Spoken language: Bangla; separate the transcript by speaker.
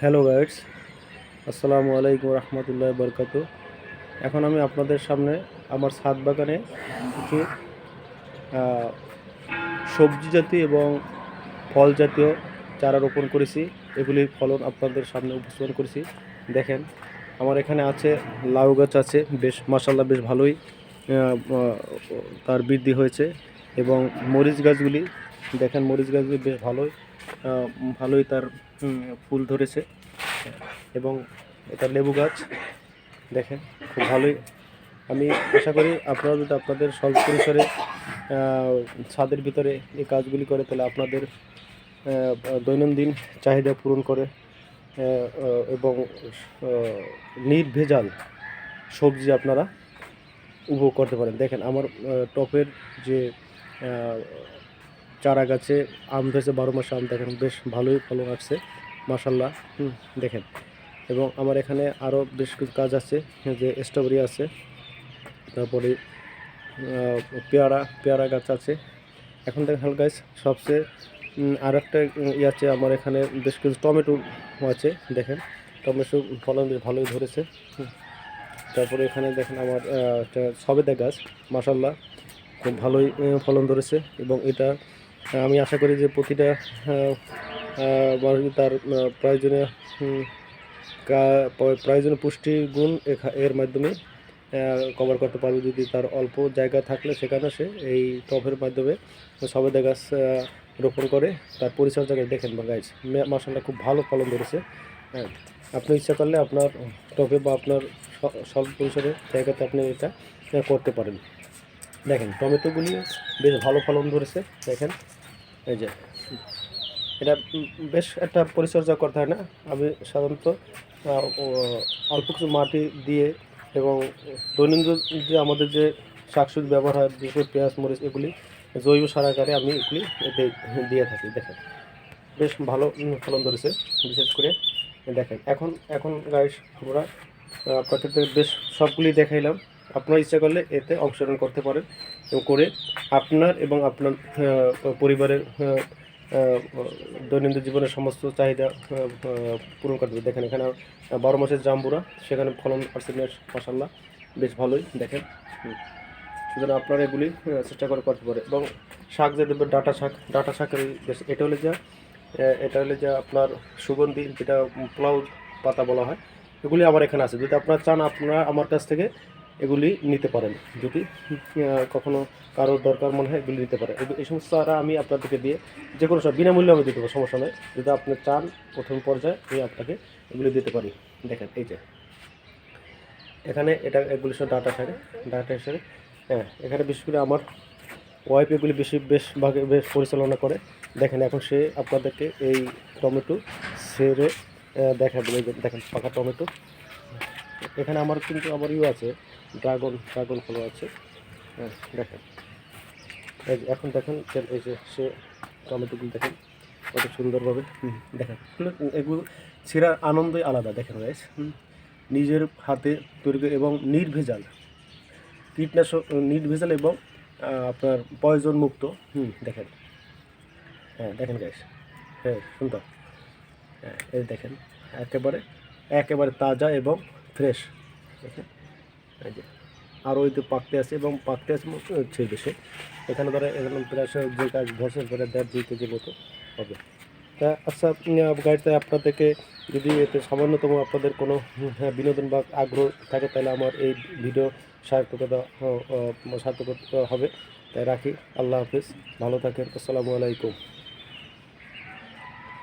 Speaker 1: হ্যালো গাইডস, আসসালামু আলাইকুম রহমতুল্লাহ বরকাত। এখন আমি আপনাদের সামনে আমার ছাদ বাগানে কিছু আহ, সবজি জাতীয় এবং ফল জাতীয় চারা রোপণ করেছি। এগুলির ফলন আপনাদের সামনে উপস্থাপন করেছি। দেখেন, আমার এখানে আছে লাউ গাছ আছে, বেশ মাসাল্লাহ বেশ ভালোই তার বৃদ্ধি হয়েছে। এবং মরিচ গাছগুলি দেখেন, মরিচ গাছগুলি বেশ ভালোই তার ফুল ধরেছে। এবং এটা লেবু গাছ দেখেন, খুব ভালোই। আমি আশা করি আপনারা যদি আপনাদের স্বল্প পরিসরে ছাদের ভিতরে এই কাজগুলি করে, তাহলে আপনাদের দৈনন্দিন চাহিদা পূরণ করে এবং নির্ভেজাল সবজি আপনারা উপভোগ করতে পারেন। দেখেন, আমার টপের যে আহ, চারা গাছে আম ধরেছে, 12 মাসে আম, দেখেন বেশ ভালোই ফলন আসছে মাসাল্লাহ। দেখেন, এবং আমার এখানে আরও বেশ কিছু কাজ আছে, যে স্ট্রবেরি আছে, তারপরে পেয়ারা পেয়ারা গাছ আছে। এখন দেখেন গাছ সবচেয়ে আর একটা আছে, আমার এখানে বেশ কিছু টমেটো আছে। দেখেন, টমেটো ফলন বেশ ভালোই ধরেছে। তারপরে এখানে দেখেন আমার একটা সবেদা গাছ, মাসাল্লাহ খুব ভালোই ফলন ধরেছে। এবং এটা আমি আশা করি যে প্রতিটা মানুষ তার প্রয়োজনীয় প্রয়োজনীয় পুষ্টিগুণ এর মাধ্যমে কভার করতে পারবে, যদি তার অল্প জায়গা থাকলে সেখানে সে এই টবের মাধ্যমে সবেদা গাছ রোপণ করে তার পরিচর্যা করে। দেখেন বা গাছ মাসাল্লাহ খুব ভালো ফলন ধরেছে। হ্যাঁ, আপনি ইচ্ছা করলে আপনার টবে বা আপনার স্বল্প পরিসরে জায়গাতে আপনি এটা করতে পারেন। দেখেন, টমেটোগুলি বেশ ভালো ফলন ধরেছে। দেখেন, এই যে এটা বেশ একটা পরিচর্যা করতে হয় না। আমি সাধারণত অল্প কিছু মাটি দিয়ে এবং দৈনন্দিন যে আমাদের যে শাকসবজি ব্যবহার হয়, বিশেষ করে পেঁয়াজ মরিচ, এগুলি জৈব সার আকারে আমি এগুলি এতে দিয়ে থাকি। দেখেন, বেশ ভালো ফলন ধরেছে। বিশেষ করে দেখেন, এখন এখন গাইস আমরা আপনাদের বেশ সবগুলি দেখাইলাম। আপনার ইচ্ছা করলে এতে অংশগ্রহণ করতে পারেন এবং করে আপনার এবং আপনার পরিবারের দৈনন্দিন জীবনের সমস্ত চাহিদা পূরণ করতে হবে। দেখেন, এখানে 12 মাসের জাম্বুরা, সেখানে ফলন আসছে মাসাল্লাহ বেশ ভালোই। দেখেন, সুতরাং আপনারা এগুলি চেষ্টা করে করতে পারে। এবং শাক যে দেবে, ডাটা শাকের বেশ, এটা হলে যে আপনার সুগন্ধি, যেটা পোলাও পাতা বলা হয়, এগুলি আমার এখানে আছে। যদি আপনারা চান, আপনারা আমার কাছ থেকে এগুলি নিতে পারেন। যদি কখনো কারোর দরকার মনে হয়, এগুলি নিতে পারেন। এই সমস্ত চারা আমি আপনাদেরকে দিয়ে যে কোনো সময় বিনামূল্যে আমি দিতে পারবো, সমস্যা নয়। যদি আপনি চান প্রথম পর্যায়ে আমি আপনাকে এগুলি দিতে পারি। দেখেন, এই যে এখানে এগুলি সব ডাটা হিসেবে। হ্যাঁ, এখানে বিশেষ করে আমার ওয়াইফ এগুলি বেশ পরিচালনা করে। দেখেন, এখন সে আপনাদেরকে এই টমেটো সেরে দেখা দেবে। দেখেন, পাকা টমেটো। এখানে আমার কিন্তু আবার আছে, ড্রাগন ফলও আছে। হ্যাঁ, দেখেন, এই যে এখন দেখেন, এই যে সে টমেটোগুলো দেখেন কত সুন্দরভাবে। দেখেন, এগুলো ছেঁড়ার আনন্দই আলাদা। দেখেন গাইস, নিজের হাতে তৈরি করে এবং নির্ভেজাল এবং আপনার পয়জন মুক্ত। দেখেন, হ্যাঁ দেখেন গাইস, হ্যাঁ সুন্দর। হ্যাঁ, এই দেখেন, একেবারে একেবারে তাজা এবং ফ্রেশ। দেখেন, এই যে আরও ওই তো পাকতে আছে মতো হচ্ছে দেশে। এখানে ধরে এখানে প্রায় যে কাজ বছর ধরে 1.5-2 কেজি মতো হবে। তা আচ্ছা, গাড়িতে আপনাদেরকে যদি এতে সামান্যতম আপনাদের কোনো বিনোদন বা আগ্রহ থাকে, তাহলে আমার এই ভিডিও সার্থকতা হবে। তাই রাখি। আল্লাহ হাফিজ, ভালো থাকেন, আসসালামু আলাইকুম।